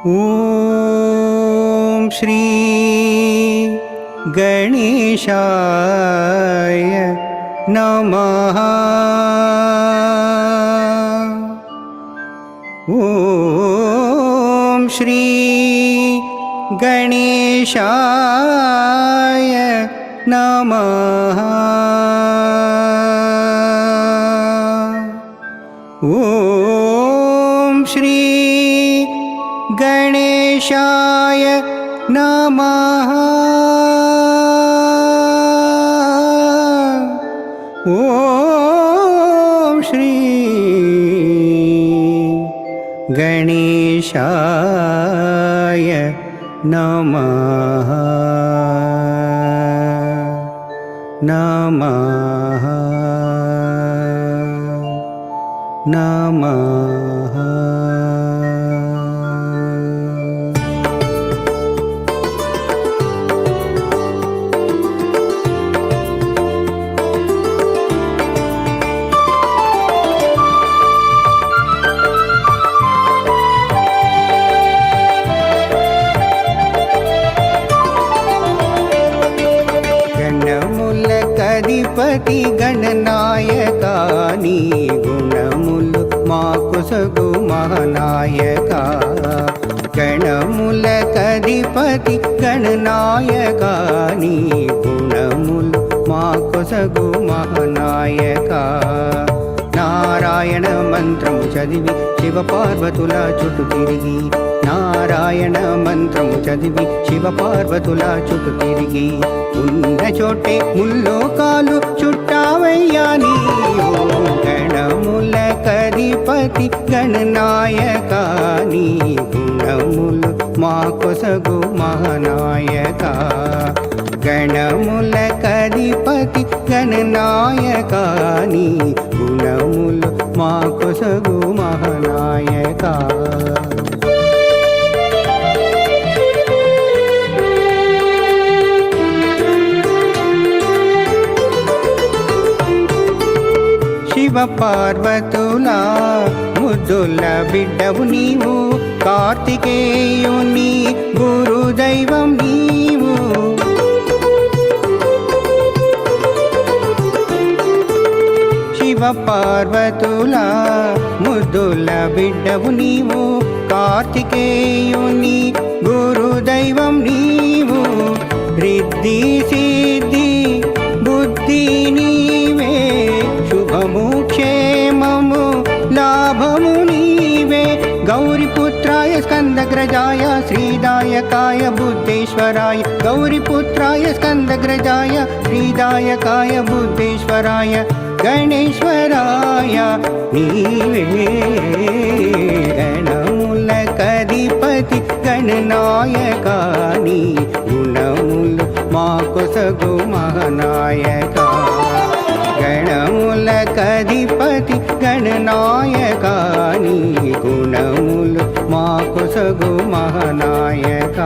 ఓం శ్రీ గణేశాయ నమః. ఓం శ్రీ గణేశాయ నమః. ఓం శ్రీ గణేశాయ నమః. ఓం శ్రీ గణేశాయ నమః. నమః నమః. గణములకధిపతి గణనాయక నీ గుణములు మాకు సగు మహానాయక. గణములకధిపతి గణనాయక నీ గుణములు మాకు సగు మహానాయక. నారాయణ మంత్రము చదివి శివ పార్వతుల చుట్టూ తిరిగి, నారాయణ మంత్రము చదివి శివ పార్వతుల చుట్టూ తిరిగి, ఉన్న చోటే ముల్లోకాలు చుట్టావయ్యా నీవు. గణములకధిపతి గణనాయక నీ గుణములు మాకు సగు మహానాయక. గణములకధిపతి గణనాయక నీ గుణములు మాకు సగు మహానాయక. శివ పార్వతుల ముద్దుల బిడ్డవు నీవు, కార్తికేయుని గురుదైవం నీవు. శివ పార్వతుల ముద్దుల బిడ్డవు నీవు, కార్తికేయుని గురుదైవం నీవు. రిద్ధి సిద్ధి బుద్ధి నీవే, శుభము క్షేమము లాభము నీవే. గౌరీపుత్రాయ స్కందగ్రజాయ శ్రీదాయకాయ బుద్ధేశ్వరాయ, గౌరీపుత్రాయ స్కందగ్రజాయ శ్రీదాయకాయ బుద్ధేశ్వరాయ గణేశ్వరాయ నీవే. గణములకధిపతి గణనాయక నీ గుణములు మాకు సగు మహానాయక. గణములకధిపతి గణనాయక నీ గుణములు మాకు సగు మహానాయక.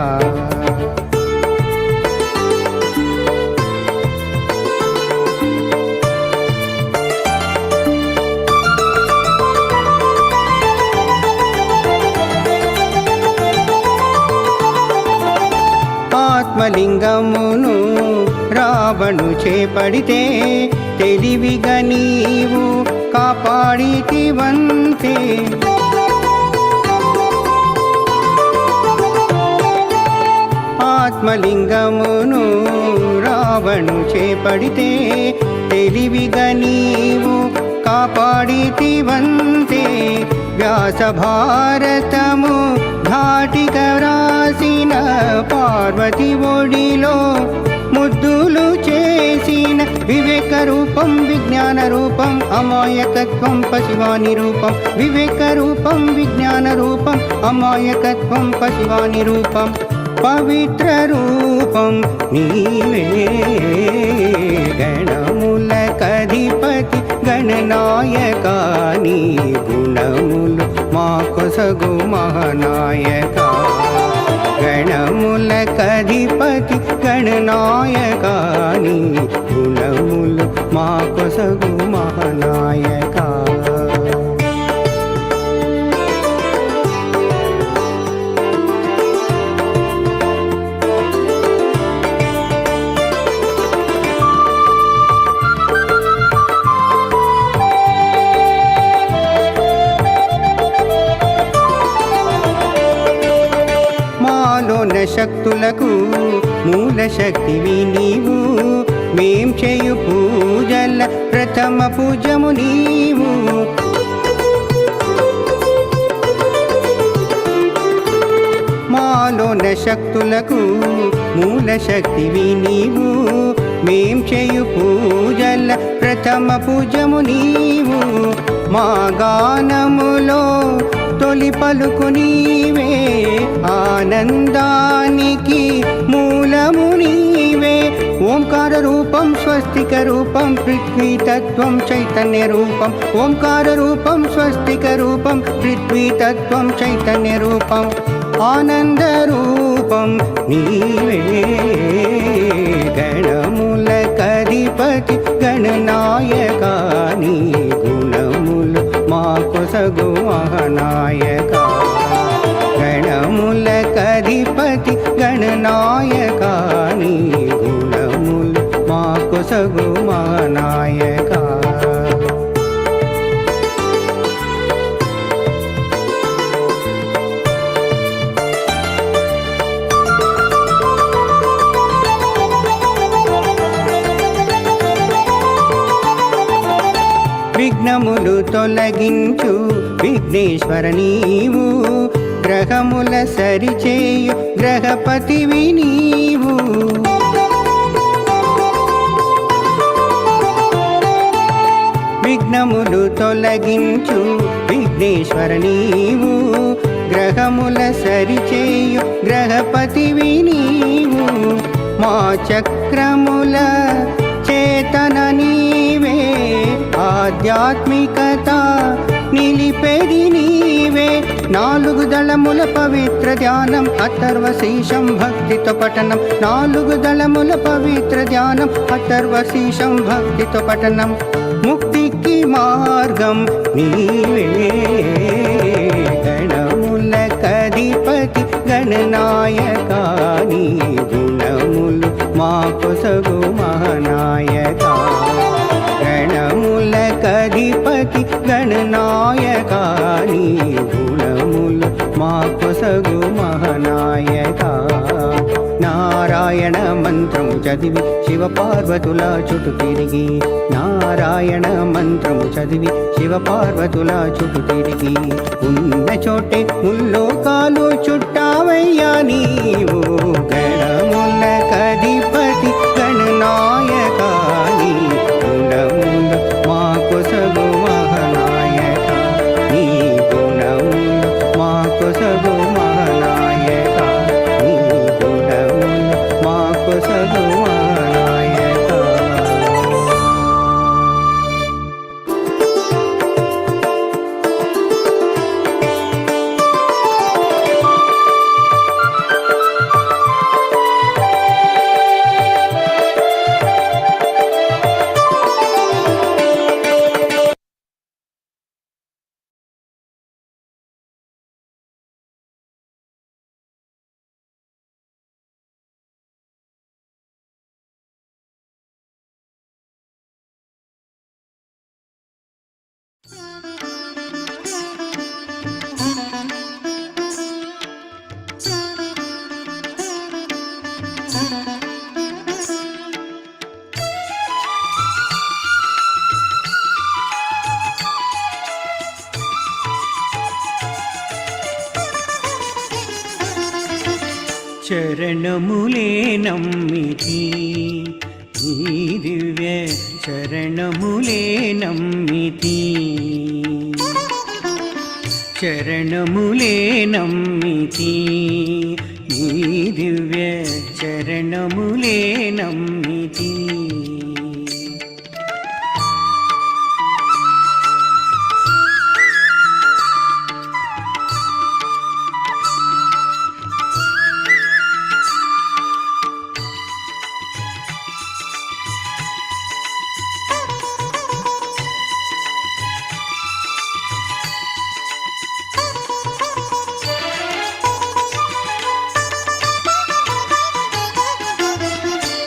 ఆత్మలింగమును రావణు చేపడితే తెలివిగా నీవు కాపాడితివంతే. ఆత్మలింగమును రావణు చేపడితే తెలివిగా నీవు కాపాడితివంతే. వ్యాస భారతము ధాటిక వ్రాసిన పార్వతి ఒడిలో ముద్దులు చేసిన వివేక రూపం విజ్ఞాన రూపం అమాయకత్వం పశివాని రూపం. వివేక రూపం విజ్ఞాన రూపం అమాయకత్వం పశివాని రూపం. పవిత్ర రూపం నీవే. గణములకధిపతి గణనాయక నీ గుణములు మాకు సగు మహానాయక. గణములకధిపతి గణనాయక నీ గుణములు మాకు సగు మహానాయక. శక్తులకు మూల శక్తివి నీవు మేం చేయు పూజల ప్రథమ పూజము నీవు మాలోన శక్తులకు మూల శక్తివి నీవు మేం చేయు పూజల ప్రథమ పూజము నీవు మా గానములో తొలి పలుకు నీవే ఆనందానికి మూలము నీవే ఓంకార రూపం స్వస్తిక రూపం పృథ్వీతత్వం చైతన్య రూపం ఓంకార రూపం స్వస్తిక రూపం పృథ్వీతత్వం చైతన్య రూపం ఆనంద రూపం నీవే గణములకధిపతి గణనాయక నీ గుణములు మా కొసగు మహానాయక గణములకధిపతి గణనాయక నీ గుణములు మా కొసగు మహానాయక విఘ్నములు తొలగించు విఘ్నేశ్వర నీవు గ్రహముల సరిచేయు గ్రహపతివి నీవు విఘ్నములు తొలగించు విఘ్నేశ్వర నీవు గ్రహముల సరిచేయు గ్రహపతివి నీవు మా చక్రముల చేతన నీవే ఆధ్యాత్మికత నిలిపెది నీవే నాలుగు దళముల పవిత్ర ధ్యానం అథర్వశీషం భక్తితో పఠనం నాలుగు దళముల పవిత్ర ధ్యానం అథర్వశీషం భక్తితో పఠనం ముక్తికి మార్గం నీవే గణములకధిపతి గణనాయక నీ గుణములు మా కొసగు మహానాయక గణములకధిపతి గణనాయక నీ గుణములు మా కొసగు మహానాయక నారాయణ మంత్రము చదివి శివ పార్వతుల చుట్టు తిరిగి నారాయణ మంత్రము చదివి శివ పార్వతుల చుట్టు తిరిగి ఉన్న చోటే ముల్లోకాలు చుట్టావయ్యా నీవు గణములకధిపతి గణనాయక నీ గుణములు మా కొసగు మహానాయక నీ గుణములు మా కొసగు మహానాయక నీ గుణములు మా కొసగు మహానాయక చరణములే నమ్మితి ఈ దివ్య చరణములే నమ్మితి చరణములే నమ్మితి ఈ దివ్య చరణములే నమ్మితి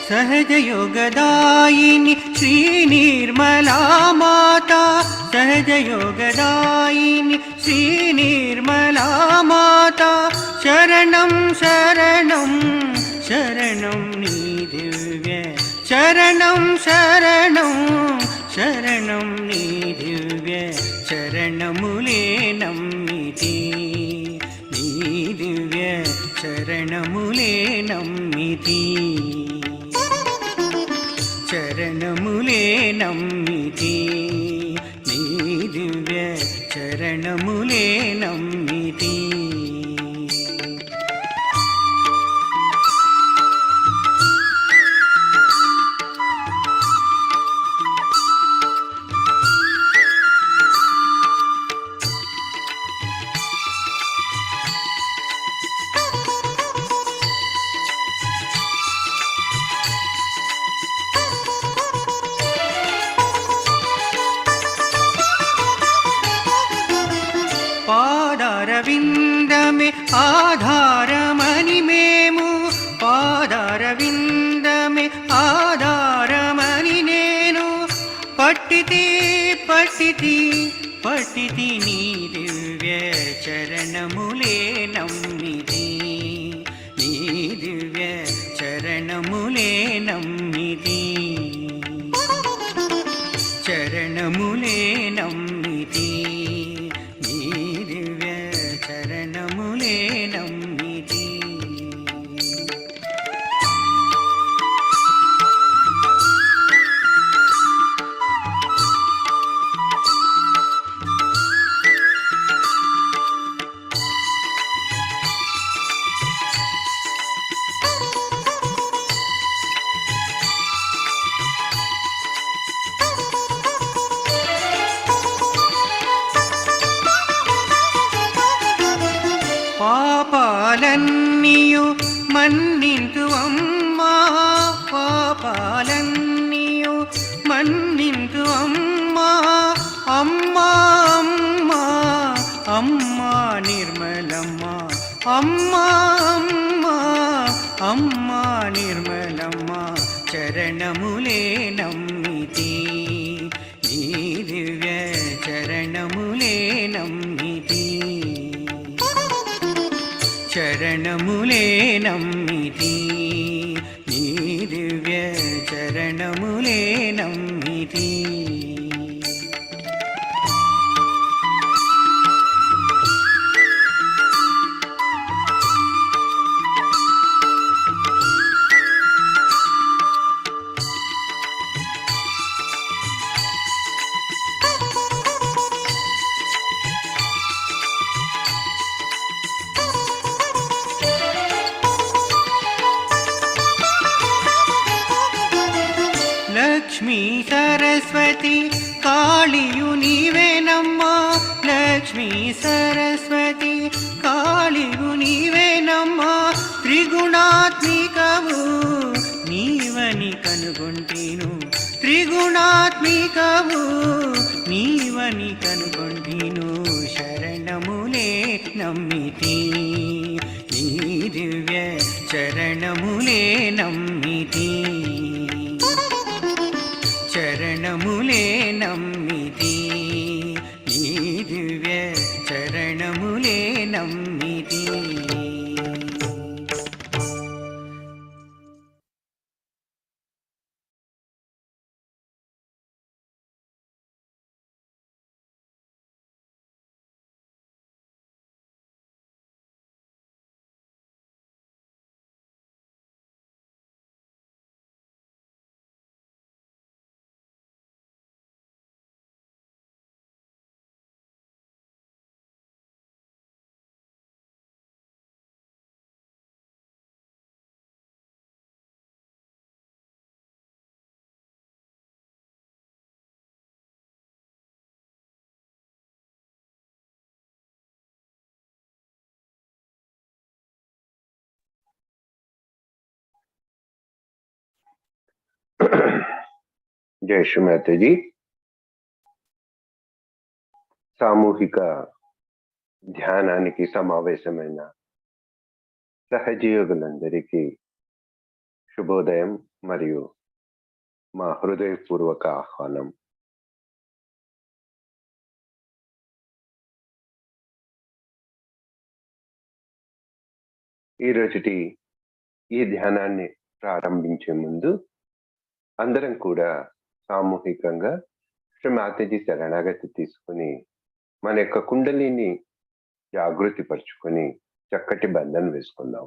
सहज योगदायिनी श्री निर्मला माता सहज योगदायिनी श्री निर्मला माता శరణం శరణం శరణం నీ దివ్య శరణం శరణం శరణం నీ దివ్య శరణములే నమ్మితి నీ దివ్య శరణములే నమ్మితి చరణములే నమ్మితి నీ దివ్య చరణములే నమ్మితి పాదారవిందమే ఆధారమని మేము పాదారవిందమే ఆధారమని నేను పట్టితి పట్టితి పట్టితి నీ దివ్య చరణములే నమ్మితి నీ దివ్య చరణములే నమ్మితి చరణములే నమ్మితి నీ దివ్య చరణములే నమ్మితి పాపాలన్నీయు మన్నింతు అమ్మా పాపాలన్నీయు మన్నింతు అమ్మా అమ్మా అమ్మా అమ్మా నిర్మలమ్మ అమ్మా అమ్మా అమ్మా నిర్మలమ్మ చరణములే నమ్మితి నీ దివ్య చరణములే నమ్మితి చరణములే నమ్మితి నీ దివ్య చరణములే నమ్మితి లక్ష్మీ సరస్వతి కాళియు నీవేనమ్మా లక్ష్మీ సరస్వతి కాళియు నీవేనమ్మా త్రిగుణాత్మికవు నీవని కనుగొంటిను త్రిగుణాత్మికవు నీవని కనుగొంటిను శరణములే నమ్మితి నీ దివ్య చరణములే నమ్మితి చరణములే నమ్మితి నీ దివ్య చరణములే నమ్మితి జై శ్రీమాతజీ. సామూహిక ధ్యానానికి సమావేశమైన సహజీవులందరికీ శుభోదయం మరియు మా హృదయపూర్వక ఆహ్వానం. ఈరోజుటి ఈ ధ్యానాన్ని ప్రారంభించే ముందు అందరం కూడా సామూహికంగా శ్రీ మాతాజీ శరణాగతి తీసుకుని మన యొక్క కుండలిని జాగృతి పరుచుకొని చక్కటి బంధన వేసుకుందాం.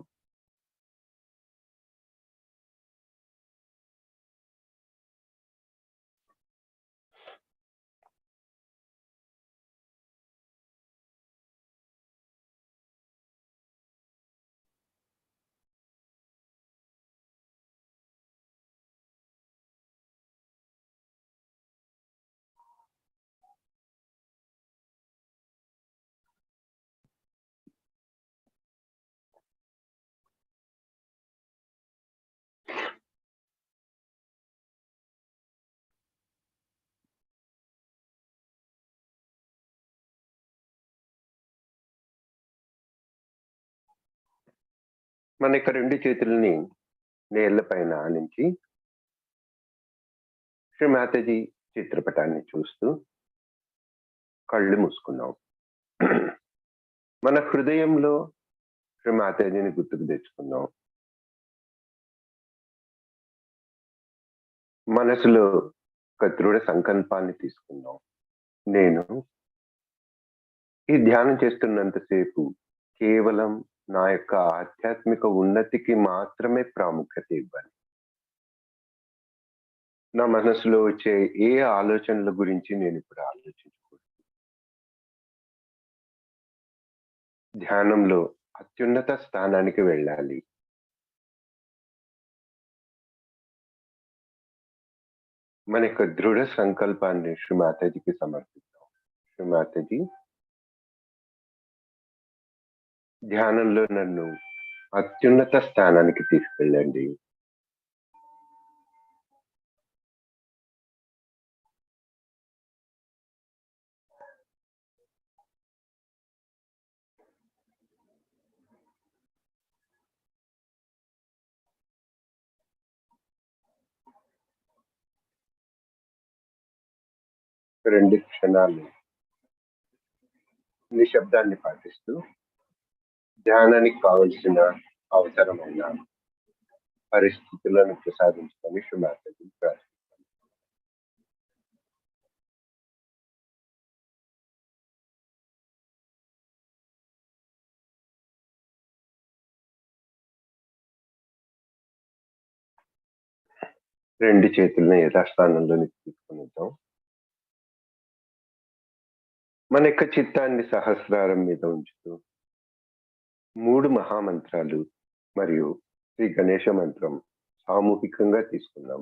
మన యొక్క రెండు చేతులని నేళ్లపైన ఆనించి శ్రీ మాతాజీ చిత్రపటాన్ని చూస్తూ కళ్ళు మూసుకున్నాం. మన హృదయంలో శ్రీ మాతాజీని గుర్తుకు తెచ్చుకుందాం. మనసులో ఒక దృఢ సంకల్పాన్ని తీసుకుందాం. నేను ఈ ధ్యానం చేస్తున్నంతసేపు కేవలం నా యొక్క ఆధ్యాత్మిక ఉన్నతికి మాత్రమే ప్రాముఖ్యత ఇవ్వాలి. నా మనసులో వచ్చే ఏ ఆలోచనల గురించి నేను ఇప్పుడు ఆలోచించకూడదు. ధ్యానంలో అత్యున్నత స్థానానికి వెళ్ళాలి. మన యొక్క దృఢ సంకల్పాన్ని శ్రీ మాతాజీకి సమర్పిద్దాం. శ్రీ మాతాజీ, ధ్యానంలో నన్ను అత్యున్నత స్థానానికి తీసుకెళ్ళండి. రెండు క్షణాలు నిశ్శబ్దాన్ని పాటిస్తూ ధ్యానానికి కావలసిన అవసరమైన పరిస్థితులను ప్రసాదించుకొని శ్రీ మాతాజీ ప్రార్థిస్తాను. రెండు చేతులను యథాస్థానంలోనికి తీసుకునిద్దాం. మన యొక్క చిత్తాన్ని సహస్రారం మీద ఉంచుతూ 3 మహామంత్రాలు మరియు శ్రీ గణేశ మంత్రం సామూహికంగా తీసుకుందాం.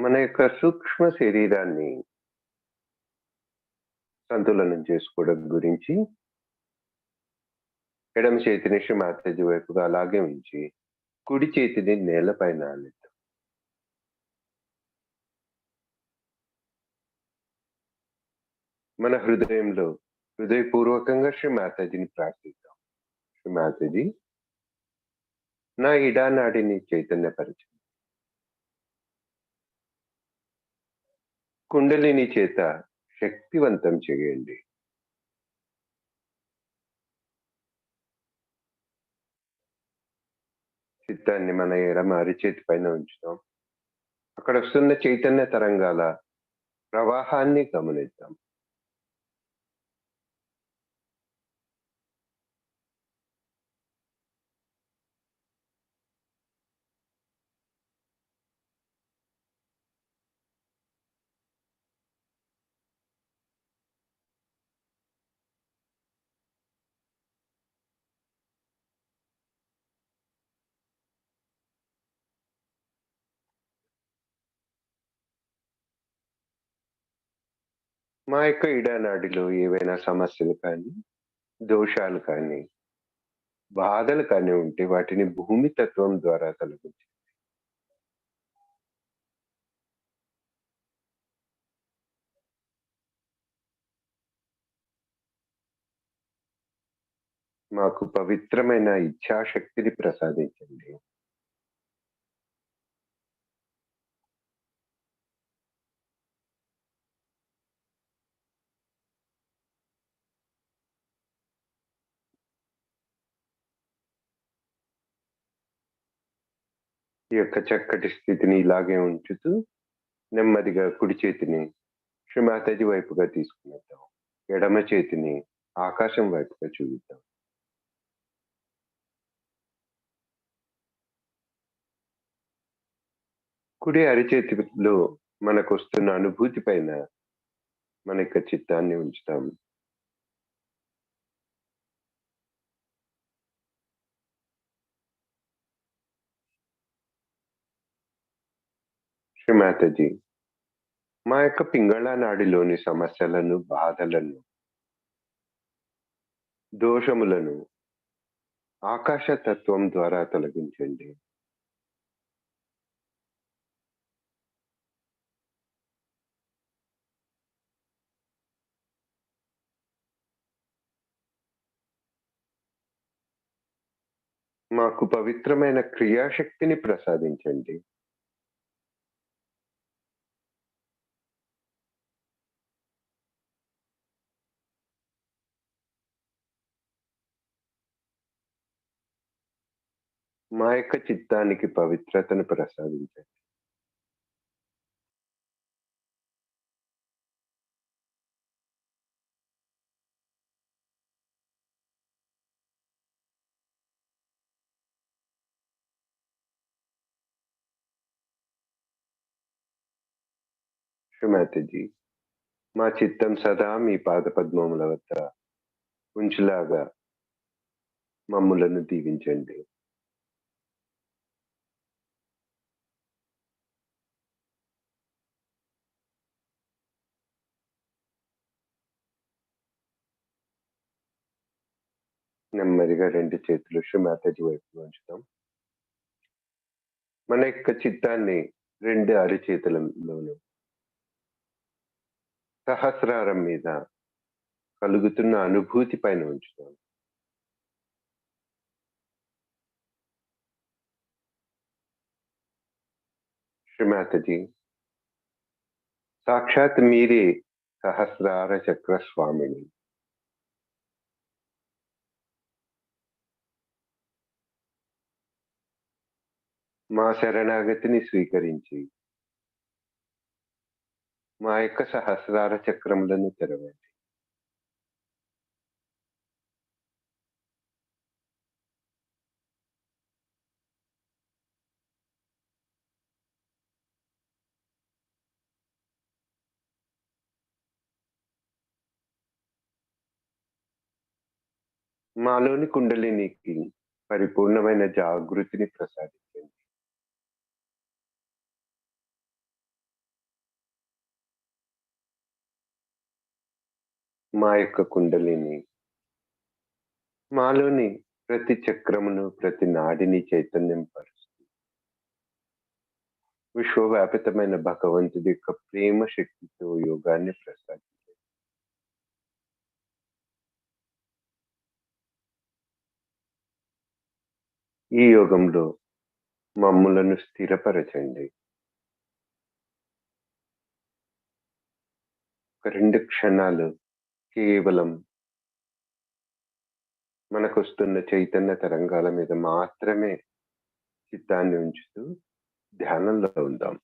మన యొక్క సూక్ష్మ శరీరాన్ని సంతులనం చేసుకోవడం గురించి ఎడమ చేతిని శ్రీమాతాజీ వైపుగా అలాగే ఉంచి కుడి చేతిని నేలపైన ఆనిద్దాం. మన హృదయంలో హృదయపూర్వకంగా శ్రీమాతాజీని ప్రార్థిద్దాం. శ్రీమాతాజీ, నా ఇడానాడిని చైతన్యపరచండి. కుండలిని చేత శక్తివంతం చేయండి. చిత్తాన్ని మన ఎడమ అరిచేతి పైన ఉంచుతాం. అక్కడ వస్తున్న చైతన్య తరంగాల ప్రవాహాన్ని గమనిద్దాం. మా యొక్క ఇడానాడిలో ఏవైనా సమస్యలు కానీ, దోషాలు కానీ, బాధలు కానీ ఉంటే వాటిని భూమి తత్వం ద్వారా తొలగించి మాకు పవిత్రమైన ఇచ్ఛాశక్తిని ప్రసాదించండి. ఈ యొక్క చక్కటి స్థితిని ఇలాగే ఉంచుతూ నెమ్మదిగా కుడి చేతిని శ్రీమాతాజీ వైపుగా తీసుకునేద్దాం. ఎడమ చేతిని ఆకాశం వైపుగా చూపిద్దాం. కుడి అరిచేతిలో మనకొస్తున్న అనుభూతి పైన మన యొక్క చిత్తాన్ని ఉంచుతాం. శ్రీమాతాజీ, మా యొక్క పింగళ నాడిలోని సమస్యలను, బాధలను, దోషములను ఆకాశ తత్వం ద్వారా తొలగించండి. మాకు పవిత్రమైన క్రియాశక్తిని ప్రసాదించండి. మా యొక్క చిత్తానికి పవిత్రతను ప్రసాదించండి. శ్రీమాతాజీ, మా చిత్తం సదా మీ పాదపద్మముల వద్ద ఉంచులాగా మమ్ములను దీవించండి. నెమ్మదిగా 2 చేతులు శ్రీమాతాజీ వైపుగా ఉంచుతాం. మన యొక్క చిత్తాన్ని 2 అరచేతులలోను సహస్రారం మీద కలుగుతున్న అనుభూతి పైన ఉంచుతాం. శ్రీమాతాజీ, సాక్షాత్ మీరే సహస్రార చక్ర స్వామిని. మా శరణాగతిని స్వీకరించి మా యొక్క సహస్రార చక్రములను తెరవండి. మాలోని కుండలినికి పరిపూర్ణమైన జాగృతిని ప్రసాదించండి. మా యొక్క కుండలిని మాలోని ప్రతి చక్రమును, ప్రతి నాడిని చైతన్యం పరుస్తూ విశ్వవ్యాపితమైన భగవంతుడి యొక్క ప్రేమ శక్తితో యోగాన్ని ప్రసాదించారు. ఈ యోగంలో మమ్ములను స్థిరపరచండి. ఒక 2 క్షణాలు కేవలం మనకొస్తున్న చైతన్య తరంగాల మీద మాత్రమే చిత్తాన్ని ఉంచుతూ ధ్యానంలో ఉందాం.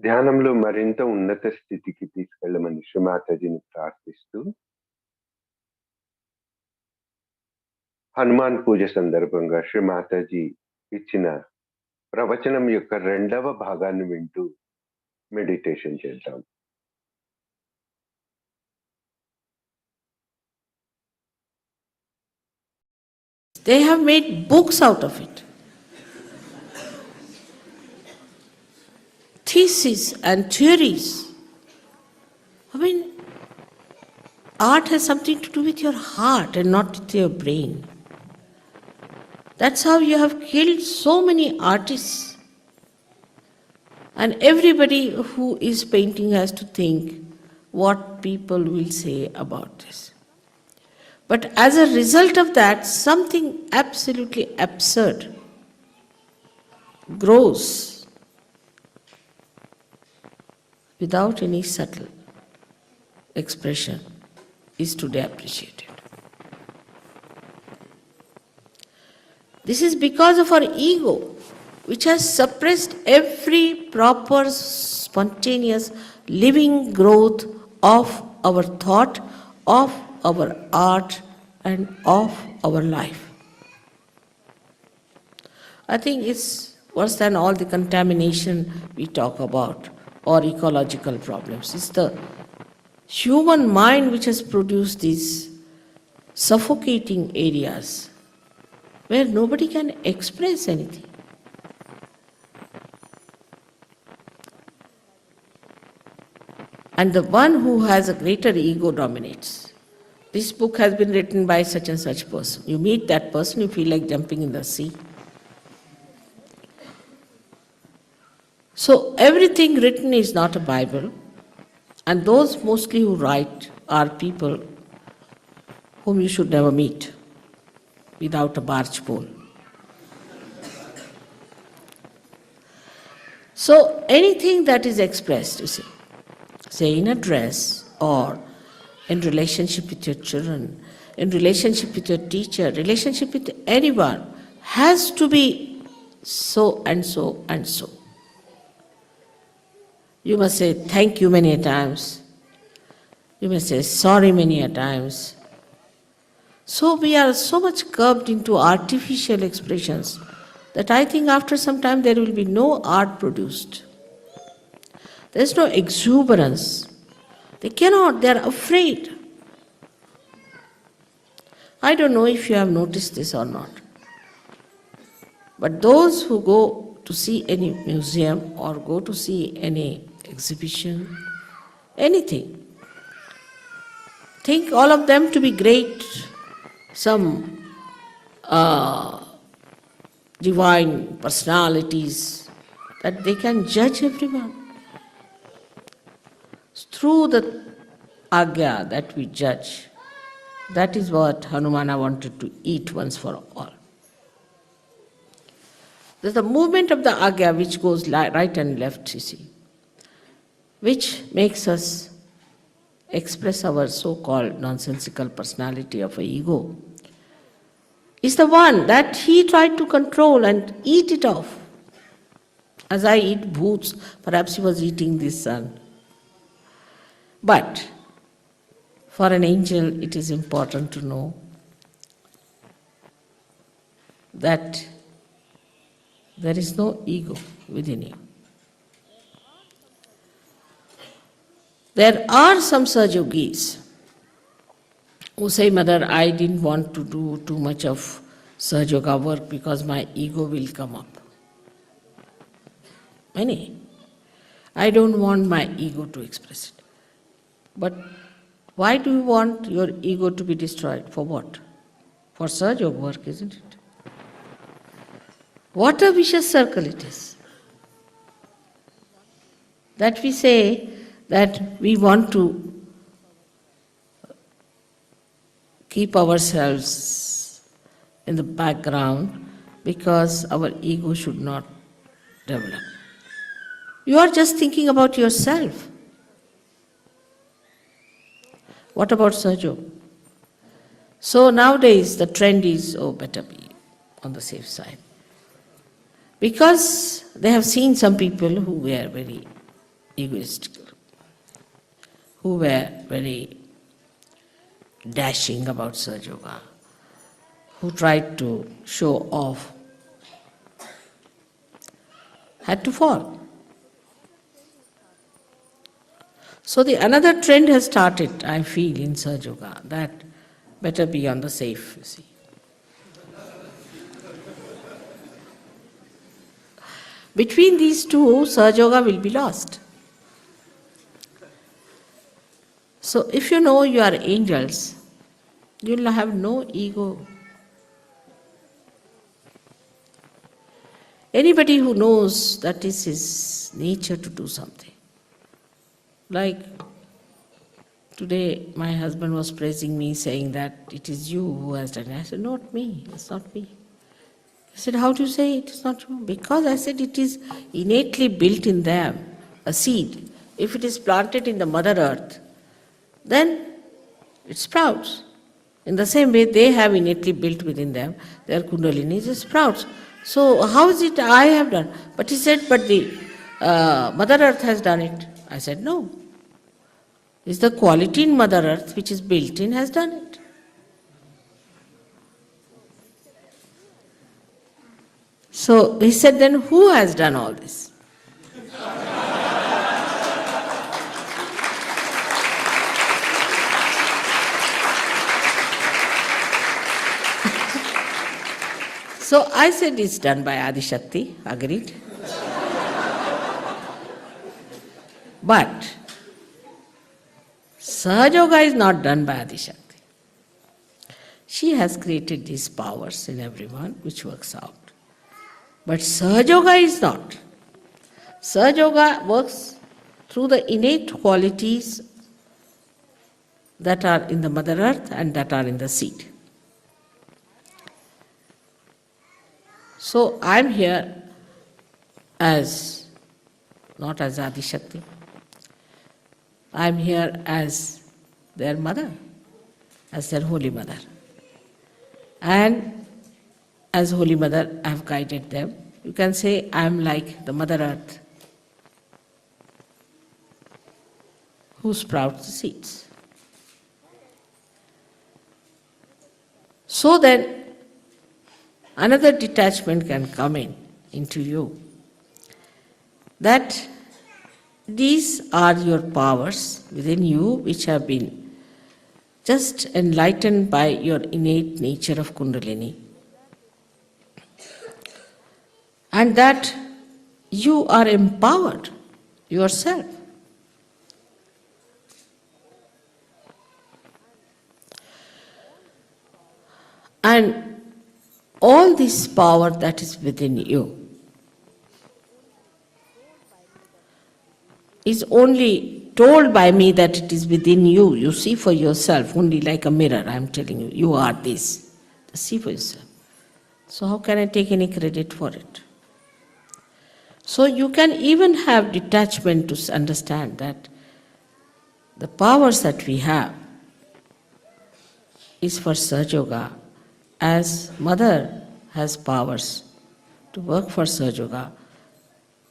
ధ్యానంలో మరింత ఉన్నత స్థితికి తీసుకెళ్ళమని శ్రీమాతాజీని ప్రార్థిస్తూ హనుమాన్ పూజ సందర్భంగా శ్రీమాతాజీ ఇచ్చిన ప్రవచనం యొక్క 2వ భాగాన్ని వింటూ మెడిటేషన్ చేద్దాం. They have made books out of it. Theses and theories. I mean, art has something to do with your heart and not with your brain. That's how you have killed so many artists. And everybody who is painting has to think what people will say about this. But as a result of that, something absolutely absurd grows without any subtle expression is today appreciated. This is because of our ego, which has suppressed every proper, spontaneous, living growth of our thought, of our art, and of our life. I think it's worse than all the contamination we talk about or ecological problems. It's the human mind which has produced these suffocating areas where nobody can express anything. And the one who has a greater ego dominates. This book has been written by such and such person. You meet that person, you feel like jumping in the sea. So everything written is not a Bible, and those mostly who write are people whom you should never meet without a barge pole. So anything that is expressed, you see, say in a dress or in relationship with your children, in relationship with your teacher, relationship with anyone, has to be so and so and so. You must say thank you many a times. You must say sorry many a times. So we are so much curbed into artificial expressions that I think after some time there will be no art produced. There is no exuberance. They cannot, they are afraid. I don't know if you have noticed this or not. But those who go to see any museum or go to see any exhibition, anything, think all of them to be great, some divine personalities, that they can judge everyone. Through the agya that we judge, that is what Hanumana wanted to eat once for all. There's the movement of the agya which goes right and left, you see, which makes us express our so-called nonsensical personality of an ego. is the one that he tried to control and eat it off. As I eat bhoots, perhaps he was eating this sun. But for an angel, it is important to know that there is no ego within you. There are some Sahaja yogis who say, Mother, I didn't want to do too much of Sahaja Yoga work because my ego will come up. Many. I don't want my ego to express it. But why do you want your ego to be destroyed? For what? For Sahaja Yoga work, isn't it? What a vicious circle it is. That we say that we want to keep ourselves in the background because our ego should not develop. You are just thinking about yourself. What about Sahaja Yoga? So nowadays the trend is, better be on the safe side. Because they have seen some people who were very egoistical, who were very dashing about Sahaja Yoga, who tried to show off, had to fall. So another trend has started, I feel, in Sahaja Yoga, that better be on the safe, you see. Between these two, Sahaja Yoga will be lost. So if you know you are angels, you will have no ego. Anybody who knows that is his nature to do something. Like today my husband was praising me, saying that it is you who has done it. I said, not me, it's not me. He said, how do you say it is not you? Because I said it is innately built in them, a seed. If it is planted in the Mother Earth, then it sprouts. In the same way, they have innately built within them, their Kundalini just sprouts. So how is it I have done? But he said, but the Mother Earth has done it. I said, no. It's the quality in Mother Earth which is built in has done it. So he said, then who has done all this? So I said, it's done by Adi Shakti, agreed. But Sahaja Yoga is not done by Adi Shakti. She has created these powers in everyone which works out. But Sahaja Yoga is not. Sahaja Yoga works through the innate qualities that are in the Mother Earth and that are in the seed. So I am here not as Adi Shakti. I am here as their mother, as their Holy Mother. And as Holy Mother, I have guided them. You can say I am like the Mother Earth who sprouts the seeds. So then, another detachment can come into you, that these are your powers within you which have been just enlightened by your innate nature of Kundalini. And that you are empowered yourself. And all this power that is within you is only told by me that it is within you. You see for yourself, only like a mirror, I am telling you, you are this. See for yourself. So how can I take any credit for it? So you can even have detachment to understand that the powers that we have is for Sahaja Yoga as mother has powers to work for Sahaja Yoga,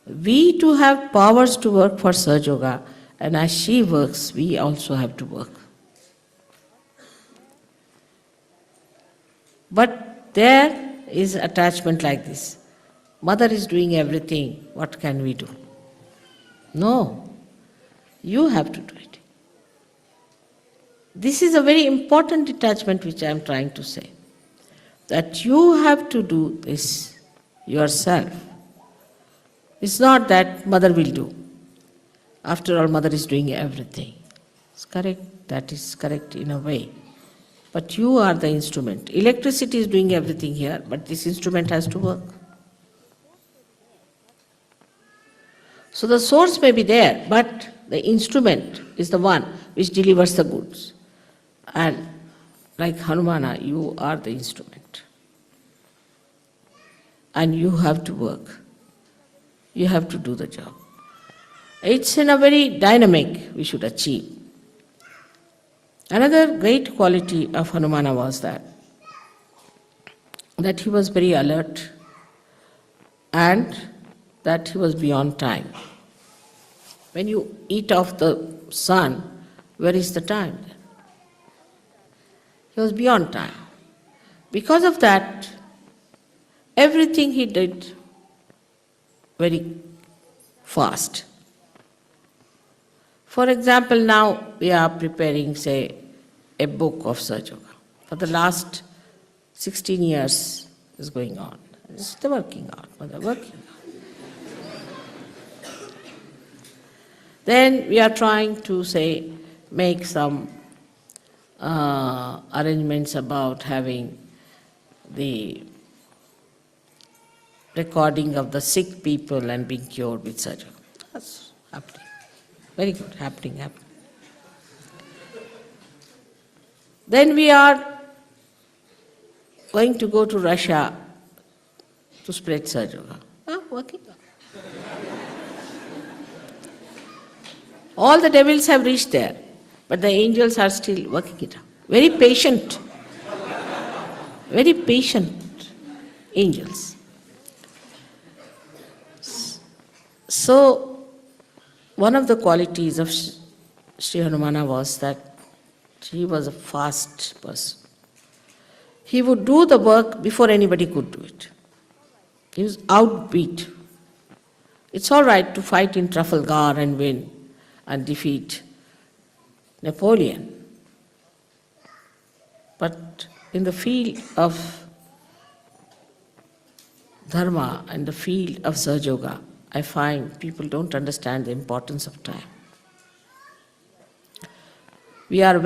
we too have powers to work for Sahaja Yoga, and as she works, we also have to work. But there is attachment like this. Mother is doing everything, what can we do? No, you have to do it. This is a very important detachment which I am trying to say. That you have to do this yourself. It's not that mother will do. After all, mother is doing everything. It's correct, that is correct in a way. But you are the instrument. Electricity is doing everything here, but this instrument has to work. So the source may be there, but the instrument is the one which delivers the goods. And like Hanumana, you are the instrument. And you have to work. You have to do the job. It's in a very dynamic we should achieve. Another great quality of Hanumana was that he was very alert and that he was beyond time. When you eat off the sun, where is the time? He was beyond time. Because of that, everything he did very fast. For example, now we are preparing, say, a book of Sahaja Yoga. For the last 16 years is going on. It's still working out, but they're working out. Then we are trying to, say, make some arrangements about having the recording of the sick people and being cured with Sahaja Yoga. That's happening. Very good, happening. Then we are going to go to Russia to spread Sahaja Yoga. Working. All the devils have reached there, but the angels are still working it out. Very patient angels. So, one of the qualities of Sri Hanumana was that he was a fast person. He would do the work before anybody could do it. He was outbeat. It's all right to fight in Trafalgar and win and defeat Napoleon. But in the field of dharma and the field of Sahaja Yoga, I find people don't understand the importance of time. We are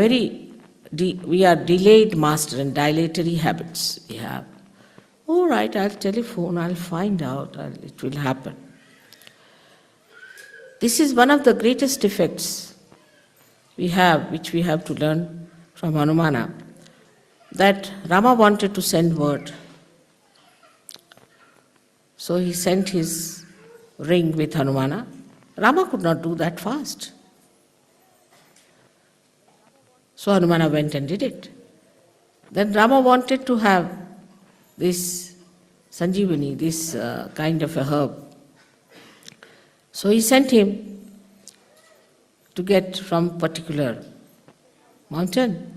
delayed master and dilatory habits we have. All right, I'll telephone, I'll find out, it will happen. This is one of the greatest defects we have, which we have to learn from Hanumana, that Rama wanted to send word. So he sent his ring with Hanumana. Rama could not do that fast. So Hanumana went and did it. Then Rama wanted to have this Sanjeevani, this kind of a herb. So he sent him to get from particular mountain.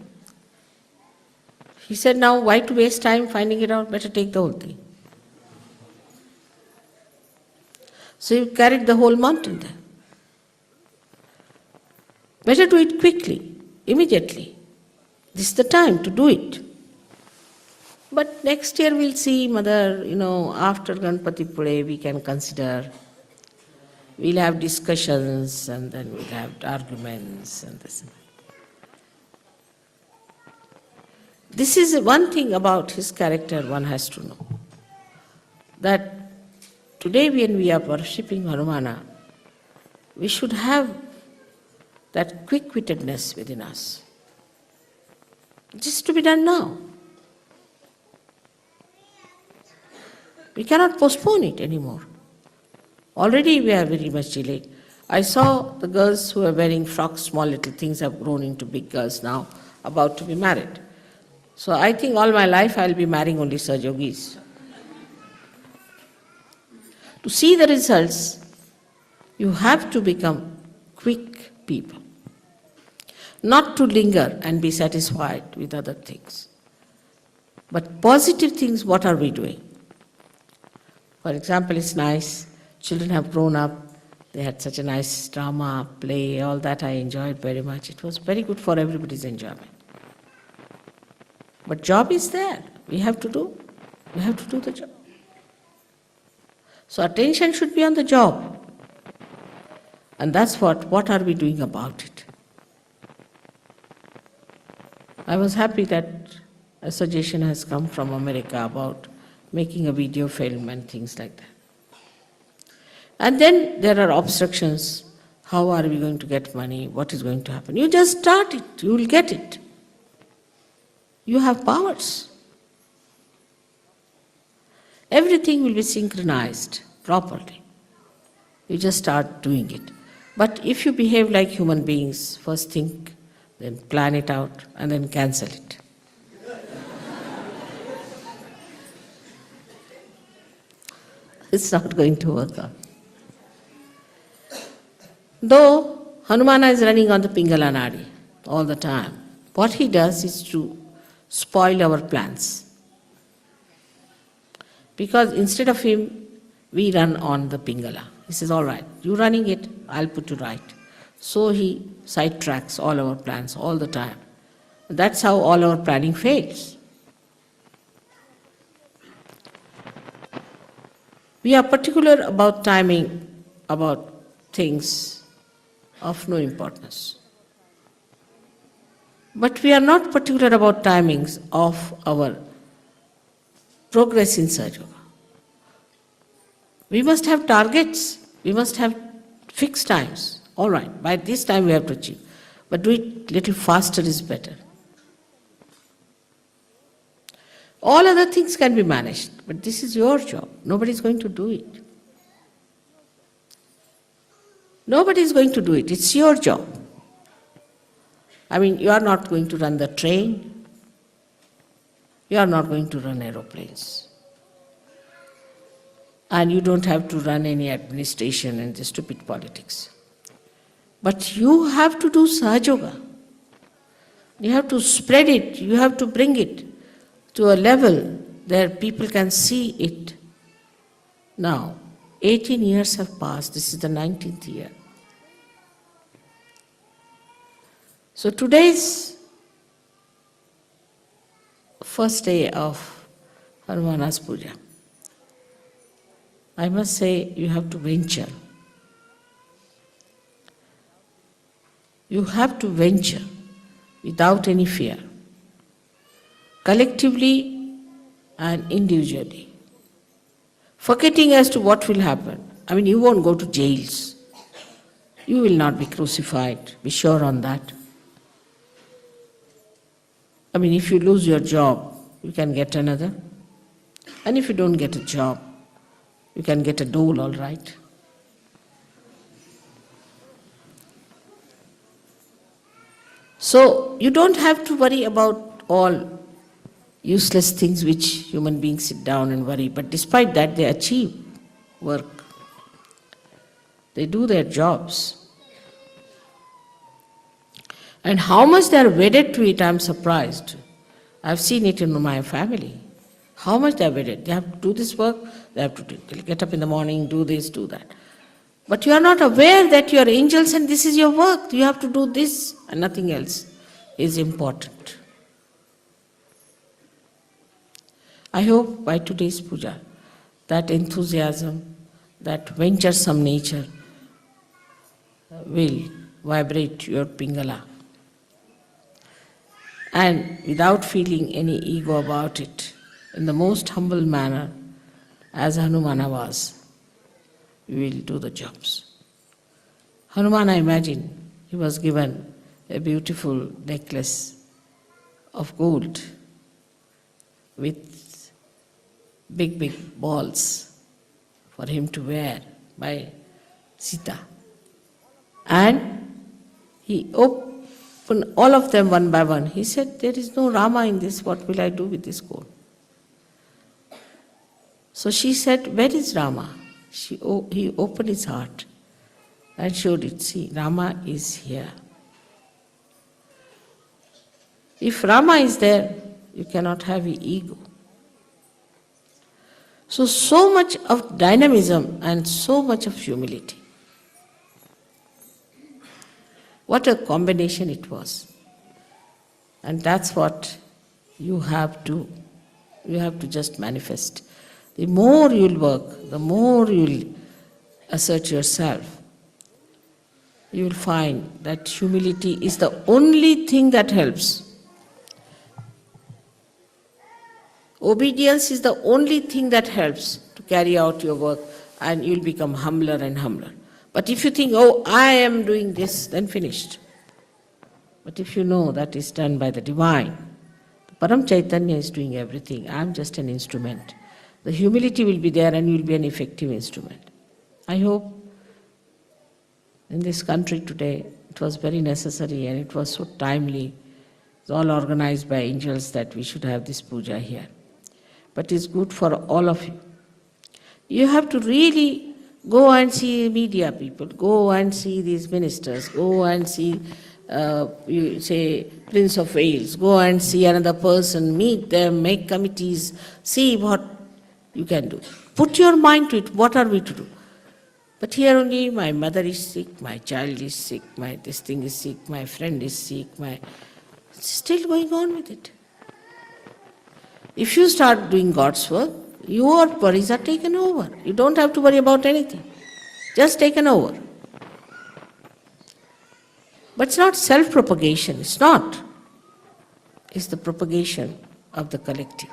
He said, now why to waste time finding it out, better take the whole thing. So he carried the whole mountain there. Better do it quickly, immediately. This is the time to do it. But next year we'll see, Mother, after Ganpati Pule we can consider. We'll have discussions and then we'll have arguments and this and that. This is one thing about his character one has to know. That today when we are worshipping Hanumana, we should have that quick-wittedness within us. This is to be done now. We cannot postpone it anymore. Already we are very much delayed. I saw the girls who are wearing frocks, small little things have grown into big girls now, about to be married. So I think all my life I'll be marrying only Sahajogis. To see the results, you have to become quick people. Not to linger and be satisfied with other things. But positive things, what are we doing? For example, it's nice, children have grown up, they had such a nice drama, play, all that I enjoyed very much. It was very good for everybody's enjoyment. But job is there, we have to do the job. So attention should be on the job. And that's what are we doing about it? I was happy that a suggestion has come from America about making a video film and things like that. And then there are obstructions. How are we going to get money? What is going to happen? You just start it, you will get it. You have powers. Everything will be synchronized properly. You just start doing it. But if you behave like human beings, first think, then plan it out, and then cancel it. It's not going to work out. Though Hanumana is running on the Pingala Nadi all the time, what he does is to spoil our plans. Because instead of him, we run on the Pingala. He says, all right, you running it, I'll put you right. So he sidetracks all our plans all the time. That's how all our planning fails. We are particular about timing, about things of no importance. But we are not particular about timings of our progress in Sahaja Yoga. We must have targets, we must have fixed times. All right, by this time we have to achieve. But do it little faster is better. All other things can be managed, but this is your job. Nobody is going to do it. Nobody is going to do it. It's your job. I mean, you are not going to run the train. You are not going to run aeroplanes. And you don't have to run any administration and the stupid politics. But you have to do Sahaja Yoga. You have to spread it. You have to bring it to a level where people can see it. Now, 18 years have passed. This is the 19th year. So today's first day of Hanumana's Puja. I must say, you have to venture. You have to venture without any fear, collectively and individually, forgetting as to what will happen. I mean, you won't go to jails. You will not be crucified, be sure on that. I mean, if you lose your job, you can get another. And if you don't get a job, you can get a dole, all right. So, you don't have to worry about all useless things which human beings sit down and worry, but despite that they achieve work. They do their jobs. And how much they are wedded to it, I am surprised. I have seen it in my family. How much they are wedded. They have to do this work, they have to get up in the morning, do this, do that. But you are not aware that you are angels and this is your work. You have to do this and nothing else is important. I hope by today's puja, that enthusiasm, that venturesome nature will vibrate your Pingala. And without feeling any ego about it, in the most humble manner, as Hanumana was, we will do the jobs. Hanuman, I imagine, he was given a beautiful necklace of gold with big, big balls for him to wear by Sita. And he all of them one by one. He said, there is no Rama in this, what will I do with this gold? So she said, where is Rama? He opened his heart and showed it. See, Rama is here. If Rama is there, you cannot have an ego. So much of dynamism and so much of humility. What a combination it was. And that's what you have to just manifest. The more you'll work, the more you'll assert yourself, you'll find that humility is the only thing that helps. Obedience is the only thing that helps to carry out your work, and you'll become humbler and humbler. But if you think, oh, I am doing this, then finished. But if you know that is done by the divine, Param Chaitanya is doing everything, I am just an instrument. The humility will be there and you will be an effective instrument. I hope in this country today it was very necessary and it was so timely. It's all organized by angels that we should have this puja here. But it's good for all of you. You have to really go and see media people, go and see these ministers, go and see, you say, Prince of Wales, go and see another person, meet them, make committees, see what you can do. Put your mind to it, what are we to do? But here only, my mother is sick, my child is sick, this thing is sick, my friend is sick, still going on with it. If you start doing God's work, your worries are taken over. You don't have to worry about anything. Just taken over. But it's not self-propagation. It's not. It's the propagation of the collective.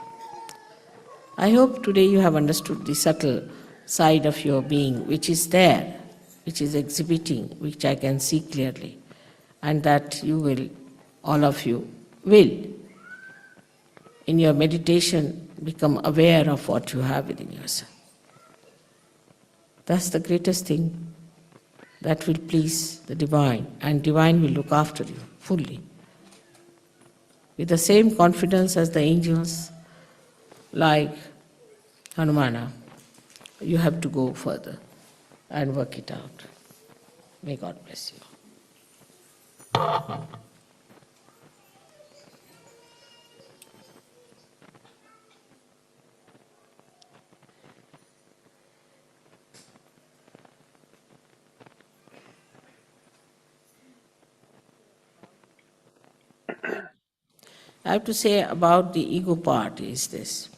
I hope today you have understood the subtle side of your being, which is there, which is exhibiting, which I can see clearly, and that you will, all of you, will, in your meditation, become aware of what you have within yourself. That's the greatest thing that will please the divine, and divine will look after you fully. With the same confidence as the angels, like Hanumana, you have to go further and work it out. May God bless you. I have to say about the ego part is this,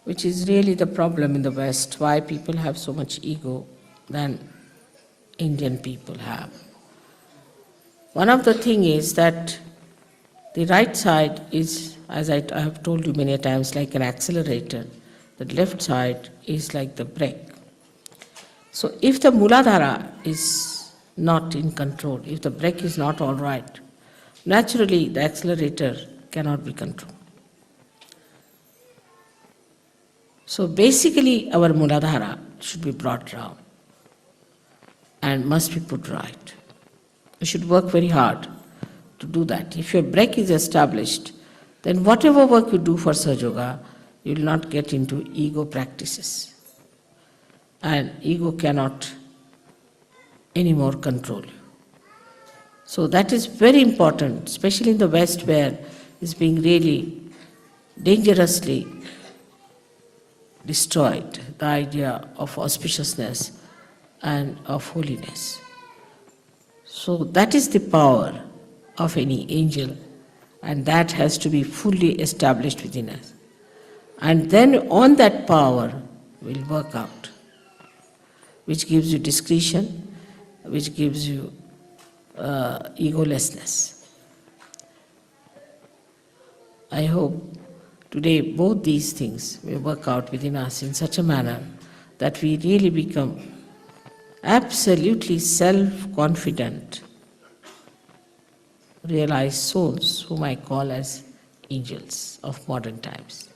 which is really the problem in the West, why people have so much ego than Indian people have. One of the things is that the right side is, as I have told you many times, like an accelerator. The left side is like the brake. So if the Muladhara is not in control, if the brake is not all right, naturally the accelerator cannot be controlled. So basically our Muladhara should be brought down and must be put right. You should work very hard to do that. If your brake is established, then whatever work you do for Sahaja Yoga, you will not get into ego practices. And ego cannot anymore control you. So that is very important, especially in the West where it's being really dangerously destroyed, the idea of auspiciousness and of holiness. So that is the power of any angel, and that has to be fully established within us. And then on that power will work out, which gives you discretion, which gives you egolessness. I hope today both these things will work out within us in such a manner that we really become absolutely self-confident, realized souls whom I call as angels of modern times.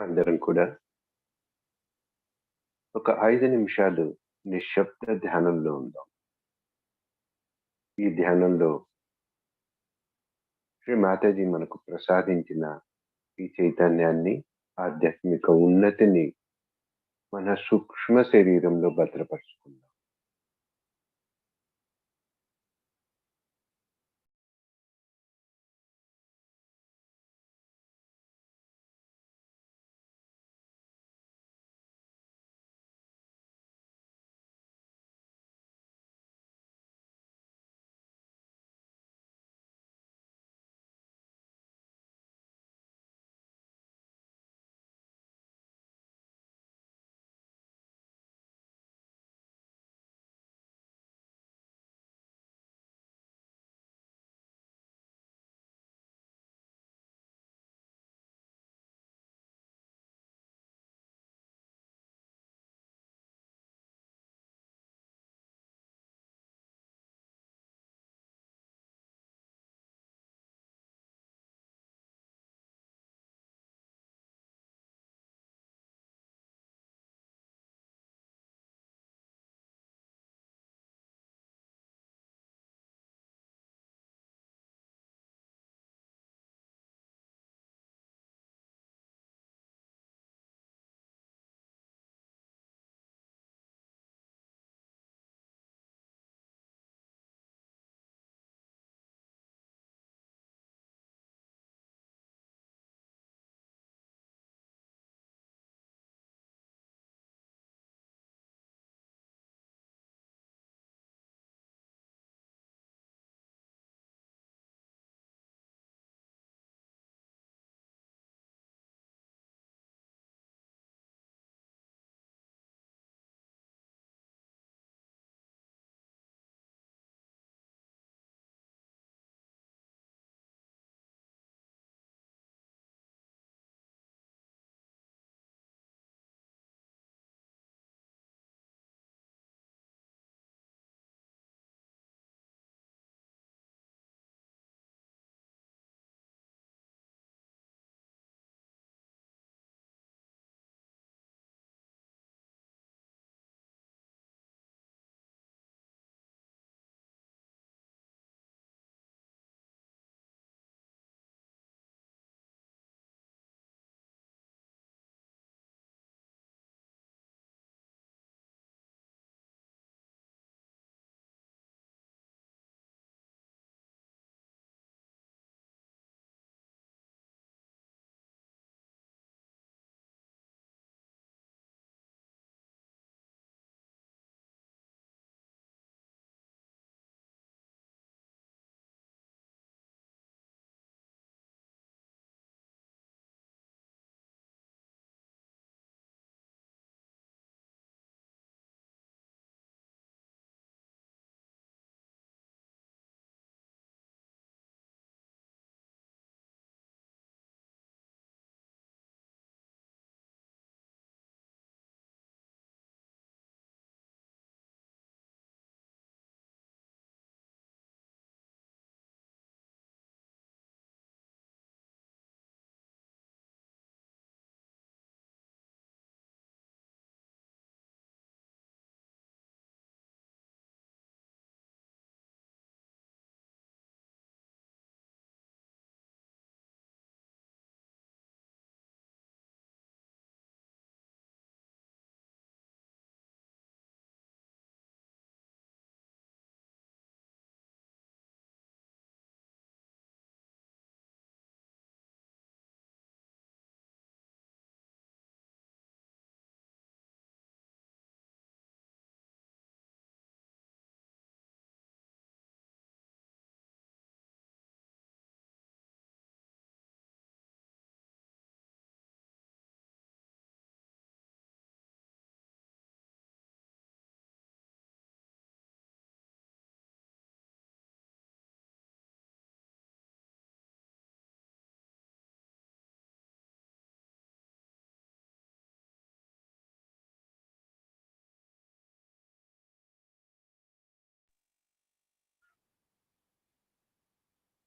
అందరం కూడా ఒక 5 నిమిషాలు నిశ్శబ్ద ధ్యానంలో ఉందాం. ఈ ధ్యానంలో శ్రీ మాతాజీ మనకు ప్రసాదించిన ఈ చైతన్యాన్ని, ఆధ్యాత్మిక ఉన్నతిని మన సూక్ష్మ శరీరంలో భద్రపరుచుకుందాం.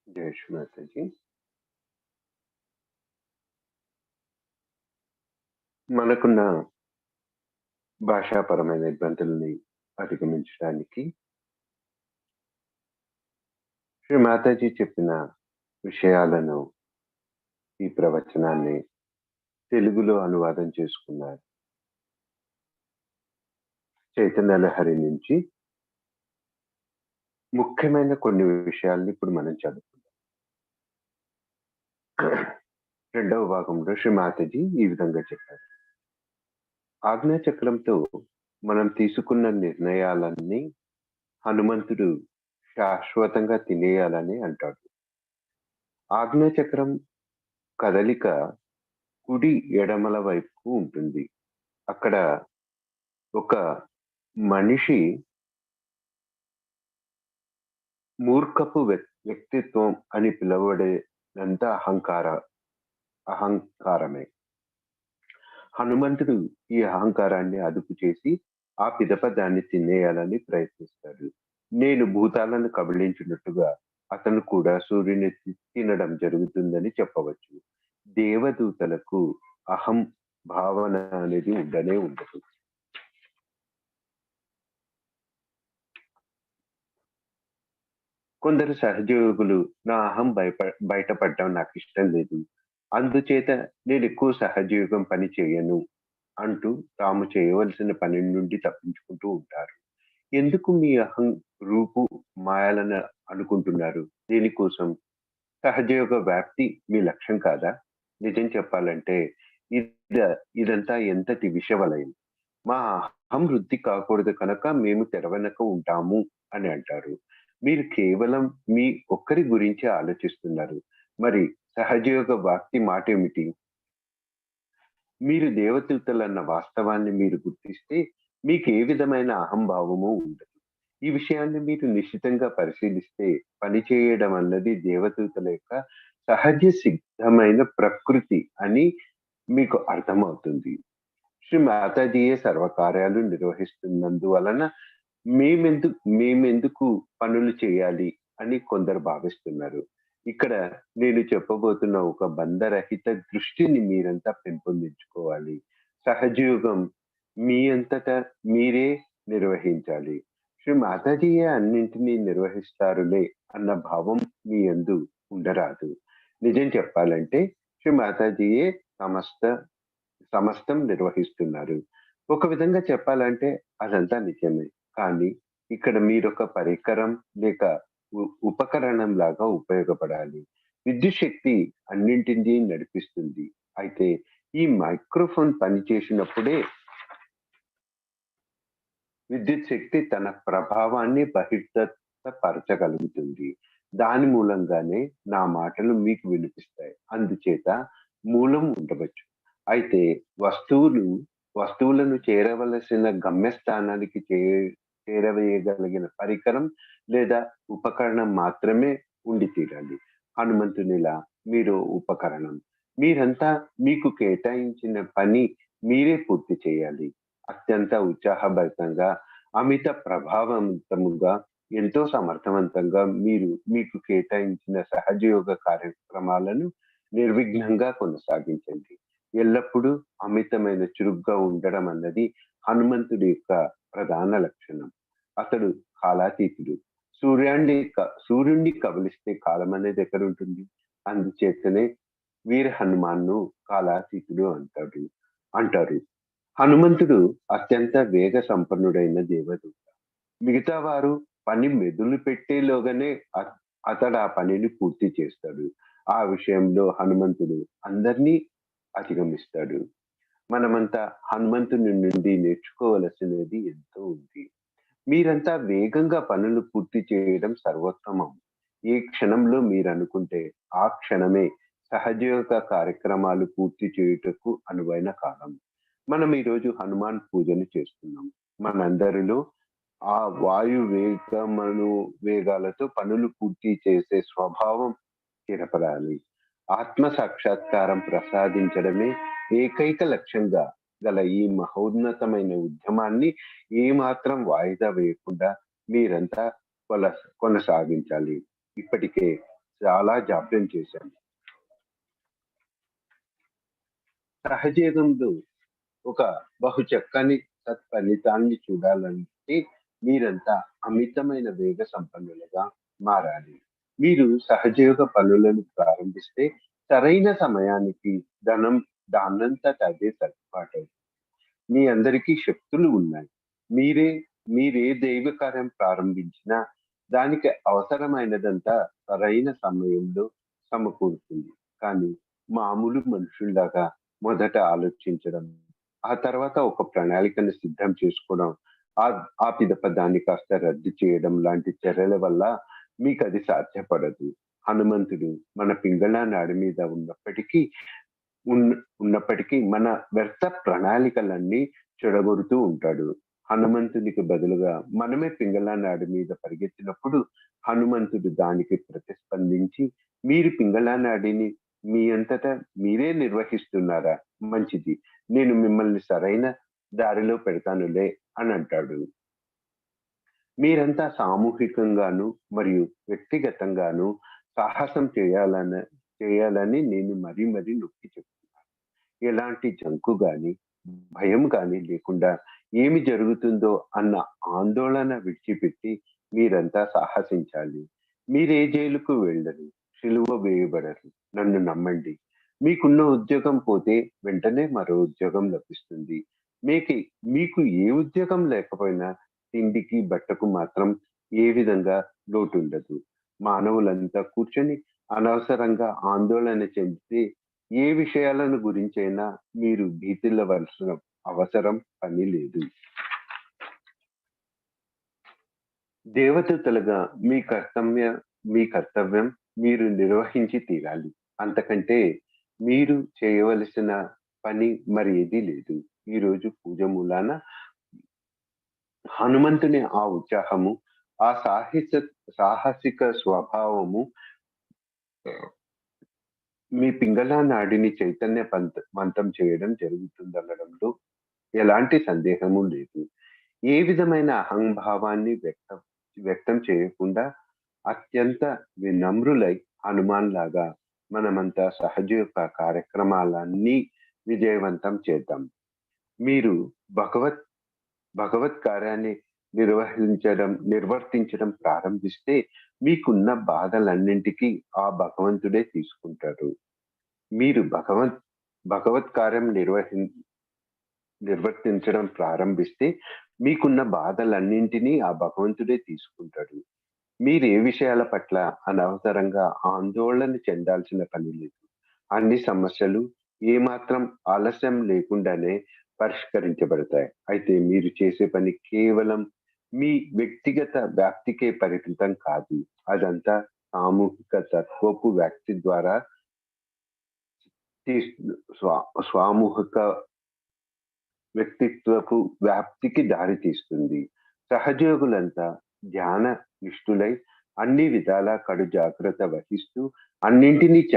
జై శ్రీ మాతాజీ. మనకున్న భాషాపరమైన ఇబ్బందుల్ని అధిగమించడానికి శ్రీ మాతాజీ చెప్పిన విషయాలను, ఈ ప్రవచనాన్ని తెలుగులో అనువాదం చేసుకున్నారు. చైతన్య లహరి నుంచి ముఖ్యమైన కొన్ని విషయాల్ని ఇప్పుడు మనం చదువుకుందాం. రెండవ భాగంలో శ్రీ మాతాజీ ఈ విధంగా చెప్పారు. ఆజ్ఞాచక్రంతో మనం తీసుకున్న నిర్ణయాలన్నీ హనుమంతుడు శాశ్వతంగా తినేయాలని అంటాడు. ఆజ్ఞాచక్రం కదలిక కుడి ఎడమల వైపు ఉంటుంది. అక్కడ ఒక మనిషి మూర్ఖపు వ్యక్తిత్వం అని పిలువబడేదంతా అహంకారమే. హనుమంతుడు ఈ అహంకారాన్ని అదుపు చేసి ఆ పిదప దాన్ని తినేయాలని ప్రయత్నిస్తాడు. నేను భూతాలను కబళించినట్టుగా అతను కూడా సూర్యుని తినడం జరుగుతుందని చెప్పవచ్చు. దేవదూతలకు అహం భావన అనేది ఉండనే ఉండదు. కొందరు సహజయోగులు నా అహం బయటపడడం నాకు ఇష్టం లేదు, అందుచేత నేను ఎక్కువ సహజయోగం పని చేయను అంటూ తాము చేయవలసిన పని నుండి తప్పించుకుంటూ ఉంటారు. ఎందుకు మీ అహం రూపు మాయాలని అనుకుంటున్నారు? దీనికోసం సహజయోగ వ్యాప్తి మీ లక్ష్యం కాదా? నిజం చెప్పాలంటే ఇదంతా ఎంతటి విషవలయం. మా అహం వృద్ధి కాకూడదు కనుక మేము తెరవెనక ఉంటాము అని అంటారు. మీరు కేవలం మీ ఒక్కరి గురించి ఆలోచిస్తున్నారు. మరి సహజయోగ వ్యాప్తి మాట ఏమిటి? మీరు దేవదూతలన్న వాస్తవాన్ని మీరు గుర్తిస్తే మీకు ఏ విధమైన అహంభావము ఉండదు. ఈ విషయాన్ని మీరు నిశ్చితంగా పరిశీలిస్తే పనిచేయడం అన్నది దేవదూతల యొక్క సహజ సిద్ధమైన ప్రకృతి అని మీకు అర్థమవుతుంది. శ్రీ మాతాజీయే సర్వకార్యాలు నిర్వహిస్తున్నందువలన మేమెందుకు పనులు చేయాలి అని కొందరు భావిస్తున్నారు. ఇక్కడ నేను చెప్పబోతున్న ఒక బంధరహిత దృష్టిని మీరంతా పెంపొందించుకోవాలి. సహజయోగం మీ అంతటా మీరే నిర్వహించాలి. శ్రీ మాతాజీయే అన్నింటినీ నిర్వహిస్తారులే అన్న భావం మీ యందు ఉండరాదు. నిజం చెప్పాలంటే శ్రీ మాతాజీయే సమస్తం నిర్వహిస్తున్నారు. ఒక విధంగా చెప్పాలంటే అదంతా నిజమే. కానీ ఇక్కడ మీరొక పరికరం లేక ఉపకరణం లాగా ఉపయోగపడాలి. విద్యుత్ శక్తి అన్నింటినీ నడిపిస్తుంది. అయితే ఈ మైక్రోఫోన్ పనిచేసినప్పుడే విద్యుత్ శక్తి తన ప్రభావాన్ని బహిర్గతపరచగలుగుతుంది. దాని మూలంగానే నా మాటలు మీకు వినిపిస్తాయి. అందుచేత మూలం ఉండవచ్చు. అయితే వస్తువులను చేరవలసిన గమ్యస్థానానికి చేరవేయగలిగిన పరికరం లేదా ఉపకరణం మాత్రమే ఉండి తీరాలి. హనుమంతునిలా మీరు ఉపకరణం. మీరంతా మీకు కేటాయించిన పని మీరే పూర్తి చేయాలి. అత్యంత ఉత్సాహభరితంగా, అమిత ప్రభావవంతముగా, ఎంతో సమర్థవంతంగా మీకు కేటాయించిన సహజయోగ కార్యక్రమాలను నిర్విఘ్నంగా కొనసాగించండి. ఎల్లప్పుడూ అమితమైన చురుగ్గా ఉండడం అన్నది హనుమంతుడి యొక్క ప్రధాన లక్షణం. అతడు కాలాతీతుడు. సూర్యుణ్ణి కబలిస్తే కాలం అనేది ఎక్కడుంటుంది? అందుచేతనే వీర హనుమాన్ను కాలాతీతుడు అంటారు. హనుమంతుడు అత్యంత వేగ సంపన్నుడైన దేవదూత. మిగతా వారు పని మెదులు పెట్టేలోగానే అతడు ఆ పనిని పూర్తి చేస్తాడు. ఆ విషయంలో హనుమంతుడు అందరినీ అధిగమిస్తాడు. మనమంతా హనుమంతుని నుండి నేర్చుకోవలసినది ఎంతో ఉంది. మీరంతా వేగంగా పనులు పూర్తి చేయడం సర్వోత్తమం. ఏ క్షణంలో మీరు అనుకుంటే ఆ క్షణమే సహజయోగ కార్యక్రమాలు పూర్తి చేయుటకు అనువైన కాలం. మనం ఈరోజు హనుమాన్ పూజను చేస్తున్నాం. మనందరిలో ఆ వాయు వేగాలతో పనులు పూర్తి చేసే స్వభావం స్థిరపడాలి. ఆత్మ సాక్షాత్కారం ప్రసాదించడమే ఏకైక లక్ష్యంగా గల ఈ మహోన్నతమైన ఉద్యమాన్ని ఏమాత్రం వాయిదా వేయకుండా మీరంతా కొనసాగించాలి. ఇప్పటికే చాలా జాప్యం చేశాను. సహజయోగంలో ఒక బహు చక్కని సత్ఫలితాన్ని చూడాలంటే మీరంతా అమితమైన వేగ సంపన్నులుగా మారాలి. మీరు సహజయోగ పనులను ప్రారంభిస్తే సరైన సమయానికి ధనం దానంతట అదే సర్దుబాటు. మీ అందరికీ శక్తులు ఉన్నాయి. మీరే మీరే దైవ కార్యం ప్రారంభించినా దానికి అవసరమైనదంతా సరైన సమయంలో సమకూరుతుంది. కానీ మామూలు మనుషుల్లాగా మొదట ఆలోచించడం, ఆ తర్వాత ఒక ప్రణాళికను సిద్ధం చేసుకోవడం, ఆ ఆ పిదప దాన్ని కాస్త రద్దు చేయడం లాంటి చర్యల వల్ల మీకు అది సాధ్యపడదు. హనుమంతుడు మన పింగళ నాడి మీద ఉన్నప్పటికీ మన వ్యర్థ ప్రణాళికలన్నీ చెడగొడుతూ ఉంటాడు. హనుమంతునికి బదులుగా మనమే పింగళ నాడి మీద పరిగెత్తినప్పుడు హనుమంతుడు దానికి ప్రతిస్పందించి మీరు పింగళ నాడిని మీ అంతటా మీరే నిర్వహిస్తున్నారా? మంచిది. నేను మిమ్మల్ని సరైన దారిలో పెడతానులే అని అంటాడు. మీరంతా సామూహికంగాను మరియు వ్యక్తిగతంగాను సాహసం చేయాలని నేను మరీ మరీ నొక్కి చెప్తున్నాను. ఎలాంటి జంకు గాని, భయం గాని లేకుండా ఏమి జరుగుతుందో అన్న ఆందోళన విడిచిపెట్టి మీరంతా సాహసించాలి. మీరే జైలుకు వెళ్ళరు, సిలువ వేయబడరు. నన్ను నమ్మండి. మీకున్న ఉద్యోగం పోతే వెంటనే మరో ఉద్యోగం లభిస్తుంది. మీకి మీకు ఏ ఉద్యోగం లేకపోయినా తిండికి, బట్టకు మాత్రం ఏ విధంగా లోటుండదు. మానవులంతా కూర్చొని అనవసరంగా ఆందోళన చెందితే ఏ విషయాలను గురించైనా మీరు భీతిల్లవలసిన అవసరం పని లేదు. దేవదూతలుగా మీ కర్తవ్యం మీరు నిర్వహించి తీరాలి. అంతకంటే మీరు చేయవలసిన పని మరి ఏదీ లేదు. ఈరోజు పూజ మూలాన హనుమంతుని ఆ ఉత్సాహము, ఆ సాహసిక స్వభావము మీ పింగళ నాడిని మంతం చేయడం జరుగుతుందనడంలో ఎలాంటి సందేహము లేదు. ఏ విధమైన అహంభావాన్ని వ్యక్తం చేయకుండా అత్యంత వినమ్రులై హనుమాన్ లాగా మనమంతా సహజ యొక్క కార్యక్రమాలన్నీ విజయవంతం చేద్దాం. మీరు భగవత్ భగవత్ కార్యాన్ని నిర్వర్తించడం ప్రారంభిస్తే మీకున్న బాధలన్నింటికీ ఆ భగవంతుడే తీసుకుంటాడు. మీరు భగవత్ కార్యం నిర్వర్తించడం ప్రారంభిస్తే మీకున్న బాధలన్నింటినీ ఆ భగవంతుడే తీసుకుంటాడు. మీరు ఏ విషయాల పట్ల అనవసరంగా ఆందోళన చెందాల్సిన పని లేదు. అన్ని సమస్యలు ఏమాత్రం ఆలస్యం లేకుండానే పరిష్కరించబడతాయి. అయితే మీరు చేసే పని కేవలం మీ వ్యక్తిగత వ్యాప్తికే పరిమితం కాదు. అదంతా సామూహిక తత్వపు వ్యాప్తి ద్వారా తీ- స్వామూహిక వ్యక్తిత్వపు వ్యాప్తికి దారి తీస్తుంది. సహజయోగులంతా ధ్యాన నిష్ఠులై అన్ని విధాలా కడు జాగ్రత్త వహిస్తూ అన్నింటినీ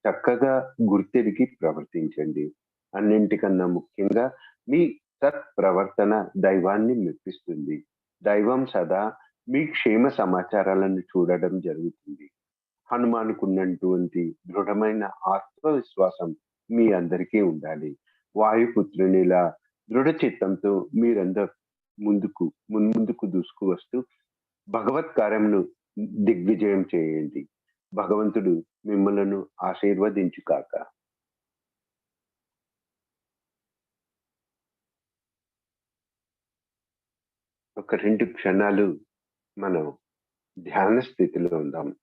చక్కగా గుర్తెరిగి ప్రవర్తించండి. అన్నింటికన్నా ముఖ్యంగా మీ సత్ప్రవర్తన దైవాన్ని మెప్పిస్తుంది. దైవం సదా మీ క్షేమ సమాచారాలను చూడడం జరుగుతుంది. హనుమానుకున్నటువంటి దృఢమైన ఆత్మవిశ్వాసం మీ అందరికీ ఉండాలి. వాయుపుత్రునిలా దృఢ చిత్తంతో మీరందరూ మున్ముందుకు దూసుకు వస్తూ భగవత్ కార్యమును దిగ్విజయం చేయండి. భగవంతుడు మిమ్మలను ఆశీర్వదించుగాక. ఒక 2 క్షణాలు మనం ధ్యాన స్థితిలో ఉందాం.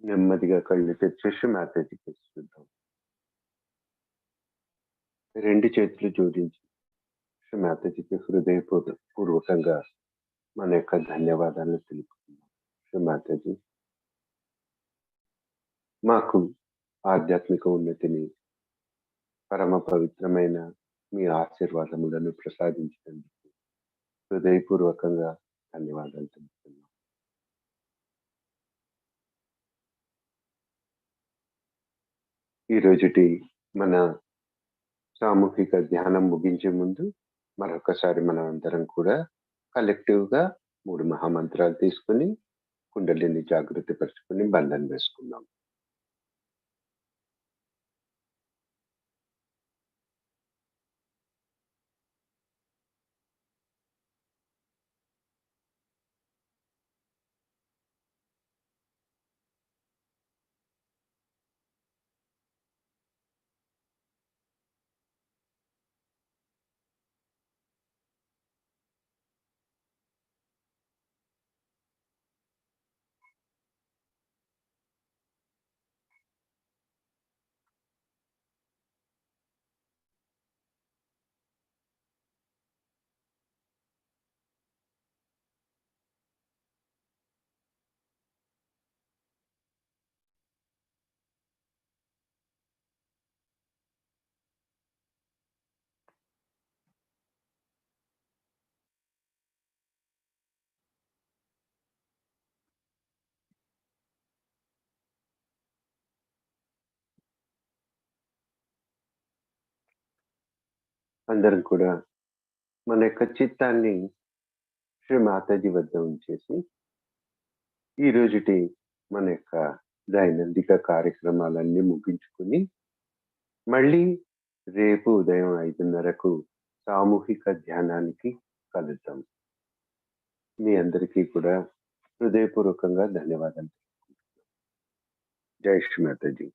నెమ్మదిగా కళ్ళు తెరిచేసి మాతాజీకి చూద్దాం. 2 చేతులు జోడించి మాతాజీకి పూర్వకంగా మన యొక్క ధన్యవాదాలను తెలుపుకుందాం. మాతాజీ, మాకు ఆధ్యాత్మిక ఉన్నతిని, పరమ పవిత్రమైన మీ ఆశీర్వాదములను ప్రసాదించినందుకు హృదయపూర్వకంగా ధన్యవాదాలు తెలుపుతున్నాం. ఈ రోజుటి మన సామూహిక ధ్యానం ముగించే ముందు మరొకసారి మనం అందరం కూడా కలెక్టివ్గా 3 మహామంత్రాలు తీసుకుని కుండలిని జాగృతి పరుచుకుని బంధం వేసుకుందాం. అందరం కూడా మన యొక్క చిత్తాన్ని శ్రీ మాతాజీ వద్ద ఉంచేసి ఈ రోజుటి మన యొక్క దైనందిక కార్యక్రమాలన్నీ ముగించుకుని మళ్ళీ రేపు ఉదయం 5:30కు సామూహిక ధ్యానానికి కలుద్దాం. మీ అందరికీ కూడా హృదయపూర్వకంగా ధన్యవాదాలు. జై శ్రీ మాతాజీ.